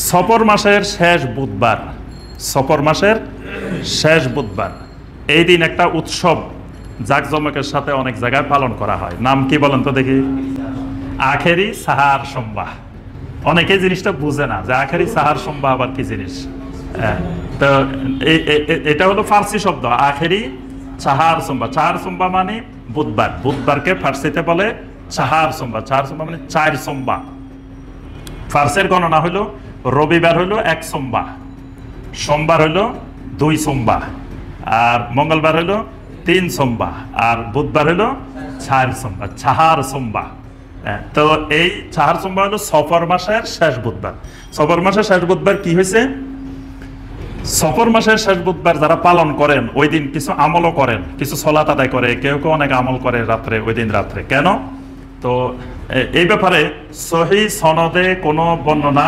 সফর মাসের শেষ বুধবার, সফর মাসের শেষ বুধবার এই দিন একটা উৎসব জাঁকজমকের সাথে অনেক জায়গায় পালন করা হয়। নাম কি বলেন তো দেখি? আখেরি সাহার সোমবার। অনেকে জিনিসটা বুঝে না যে আখেরি সাহার সোমবার আবার কি জিনিস। তো এটা হলো ফার্সি শব্দ, আখেরি সাহার সোমবার। সাহার সোমবার মানে বুধবার, বুধবারকে ফার্সিতে বলে সাহার সোমবার। সাহার সোমবার মানে 4 সোমবার। ফার্সের গণনা হলো রবিবার হলো 1 সোমবার, সোমবার হলো 2 সোমবার, আর মঙ্গলবার হলো 3 সোমবার, আর বুধবার হলো 4 সোমবার, 4 সোমবার। তো এই 4 সোমবার হলো সফর মাসের শেষ বুধবার। সফর মাসের শেষ বুধবার কি হয়েছে? সফর মাসের শেষ বুধবার যারা পালন করেন ওই দিন কিছু আমলও করেন, কিছু সলাত আদায় করে, কেউ কেউ অনেক আমল করে রাত্রে, ওই দিন রাত্রে। কেন? তো এই ব্যাপারে সহি সনদে কোনো বর্ণনা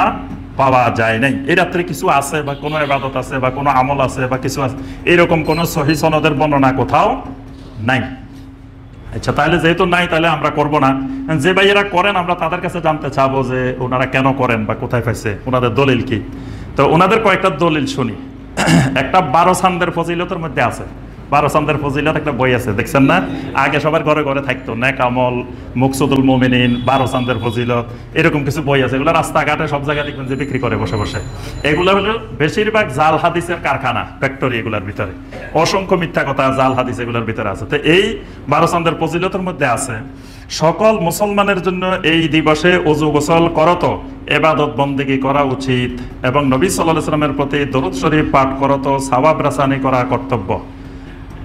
পাওয়া যায় নাই। এই রাত্রে কিছু আছে বা কোনো ইবাদত আছে বা কোনো আমল আছে বা কিছু আছে, এরকম কোনো সহি সনদের বর্ণনা কোথাও নাই। আচ্ছা, তাহলে যেহেতু নাই তাহলে আমরা করব না। যে ভাইয়েরা করেন আমরা তাদের কাছে জানতে চাবো যে ওনারা কেন করেন বা কোথায় পাইছে, ওনাদের দলিল কি। তো ওনাদের কয়েকটা দলিল শুনি। একটা 12 চাঁদের ফজিলতের মধ্যে আছে, 12 চাঁদের ফজিলত একটা বই আছে, দেখছেন না? আগে সবার ঘরে ঘরে থাকতো, নেক আমল, মুকসুদুল মুমিনিন, 12 চাঁদের ফজিলত, এরকম কিছু বই আছে। এগুলো রাস্তাঘাটে সব জায়গায় দেখবেন যে বিক্রি করে বসে বসে। এগুলো হলো বেশিরভাগ জাল হাদিসের কারখানা, ফ্যাক্টরি। এগুলোর ভিতরে অসংখ্য মিথ্যা কথা, জাল হাদিস এগুলোর ভিতরে আছে। তো এই 12 চাঁদের ফজিলতের মধ্যে আছে সকল মুসলমানের জন্য এই দিবসে ওযু গোসল করত, ইবাদত বন্দেগী করা উচিত, এবং নবী সাল্লাল্লাহু আলাইহি ওয়াসাল্লামের প্রতি দরুদ শরীফ পাঠ করত, সওয়াব রাসানি করা কর্তব্য।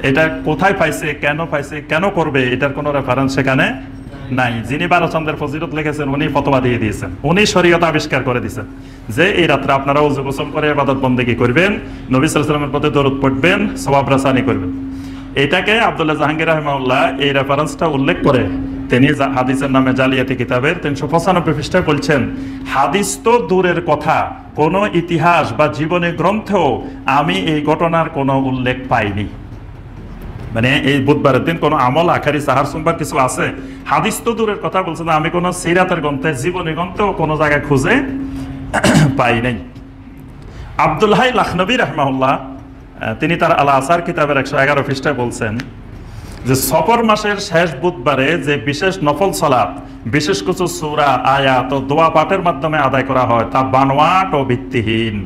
এটা কোথায় পাইছে, কেন পাইছে, কেন করবে, এটার কোনো রেফারেন্স সেখানে নাই। যিনি 12 চাঁদের ফজিলত লিখেছেন উনি ফতোয়া দিয়ে দিয়েছেন, উনি শরীয়ত আবিষ্কার করে দিয়েছেন যে এই রাত্রে আপনারা ওযু গোসল করে ইবাদত বন্দেগী করবেন, নবী সাল্লাল্লাহু আলাইহি ওয়াসাল্লামের প্রতি দরুদ পড়বেন, সওয়াব রাসানি করবেন। এটাকে আব্দুল্লাহ জাহাঙ্গীর রাহিমাহুল্লাহ এই রেফারেন্সটা উল্লেখ করে তিনি হাদিসের নামে জালিয়াতি কিতাবের 395 পৃষ্ঠায় বলছেন, হাদিস তো দূরের কথা, কোন ইতিহাস বা জীবনী গ্রন্থেও আমি এই ঘটনার কোনো উল্লেখ পাইনি। মানে এই বুধবারের দিন কোনো আমল, আখারি সাহার সোমবার কিছু আছে, হাদিস তো দূরের কথা বলছেন, আমি কোনো সিরাতের গ্রন্থে, জীবনী গ্রন্থেও কোনো জায়গায় খুঁজে পাই নাই। আব্দুল হাই লাখনবী রাহমাহুল্লাহ তিনি তার আল আসার কিতাবের 111 পৃষ্ঠায় বলছেন যে সফর মাসের শেষ বুধবারে যে বিশেষ নফল সালাত, বিশেষ কিছু সূরা, আয়াত ও দোয়া পাঠের মাধ্যমে আদায় করা হয় তা বানোয়াট ও ভিত্তিহীন।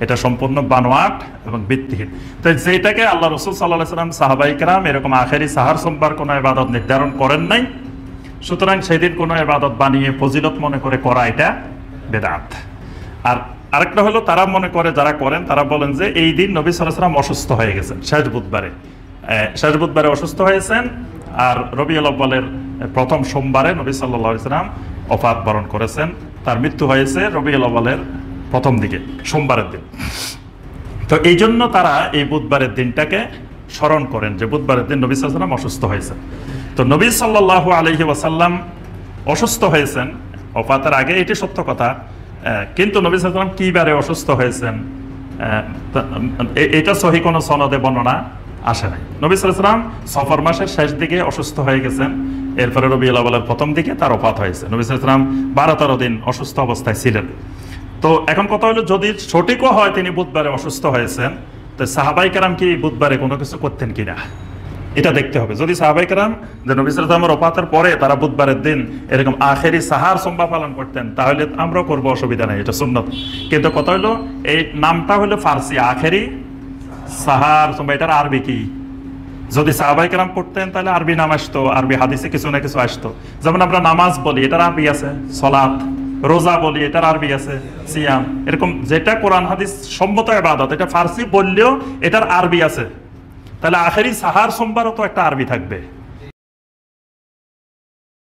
এটা সম্পূর্ণ বানোয়াট এবং ভিত্তিহীন। তো যেটাকে আল্লাহ রাসূল সাল্লাল্লাহু আলাইহি ওয়াসাল্লাম, সাহাবায়ে কেরাম এরকম আখেরি সাহার সোমবার কোনো ইবাদত নির্ধারণ করেন নাই, সুতরাং সেদিন কোনো ইবাদত বানিয়ে ফজিলত মনে করে করা এটা বেদাত। আর আরেকটা হলো তারা মনে করে, যারা করেন তারা বলেন যে এই দিন নবী সাল্লাল্লাহু আলাইহি ওয়াসাল্লাম অসুস্থ হয়ে গেছেন, শেষ বুধবারে অসুস্থ হয়েছেন, আর রবিউল আউয়ালের প্রথম সোমবারে নবী সাল্লাল্লাহু আলাইহি ওয়াসাল্লাম ওফাত বরণ করেছেন। তার মৃত্যু হয়েছে রবিউল আউয়ালের প্রথম দিকে, সোমবারের দিন। তো এই জন্য তারা এই বুধবারের দিনটাকে স্মরণ করেন যে বুধবারের দিন নবী সাল্লাল্লাহু আলাইহি ওয়াসাল্লাম অসুস্থ হয়েছেন। তো নবী সাল্লাল্লাহু আলাইহি ওয়াসাল্লাম অসুস্থ হয়েছেন ওফাতের আগে, এটি সত্য কথা। কিন্তু নবী সাল্লাল্লাহু আলাইহি ওয়াসাল্লাম কি বারে অসুস্থ হয়েছেন এটা সহি কোনো সনদে বর্ণনা আসে নাই। নবী সাল্লাল্লাহু আলাইহি ওয়াসাল্লাম সফর মাসের শেষ দিকে অসুস্থ হয়ে গেছেন, এরপরে রবিউল আউয়ালের প্রথম দিকে তার ওফাত হয়েছে। নবী সাল্লাল্লাহু আলাইহি ওয়াসাল্লাম 12-13 দিন অসুস্থ অবস্থায় ছিলেন। তো এখন কথা হলো, যদি সঠিকও হয় তিনি বুধবারে অসুস্থ হয়েছেন, তো সাহাবায়ে কেরাম কি বুধবারে কোনো কিছু করতেন কিনা এটা দেখতে হবে। যদি সাহাবায়ে কেরাম যে নবী সাল্লাল্লাহু আলাইহি ওয়াসাল্লামের ওফাতের পরে তারা বুধবারের দিন এরকম আখেরি সাহার সোমবার পালন করতেন, তাহলে আমরাও করবো, অসুবিধা নেই, এটা সুন্নত। কিন্তু কথা হলো এই নামটা হলো ফার্সি, আখেরি সাহার সোমবার, এটার আরবি কি? যদি সাহাবায়ে কেরাম করতেন তাহলে আরবি নাম আসতো, আরবি হাদিসে কিছু না কিছু আসতো। যেমন আমরা নামাজ বলি, এটার আরবি আছে সলাত, রোজা বলি এটার আরবি আছে সিয়াম, এরকম যেটা কোরআন হাদিস সম্মত ইবাদত, এটা ফার্সি বললেও এটার আরবি আছে। তাহলে আখেরি সাহার সোমবারও তো একটা আরবি থাকবে।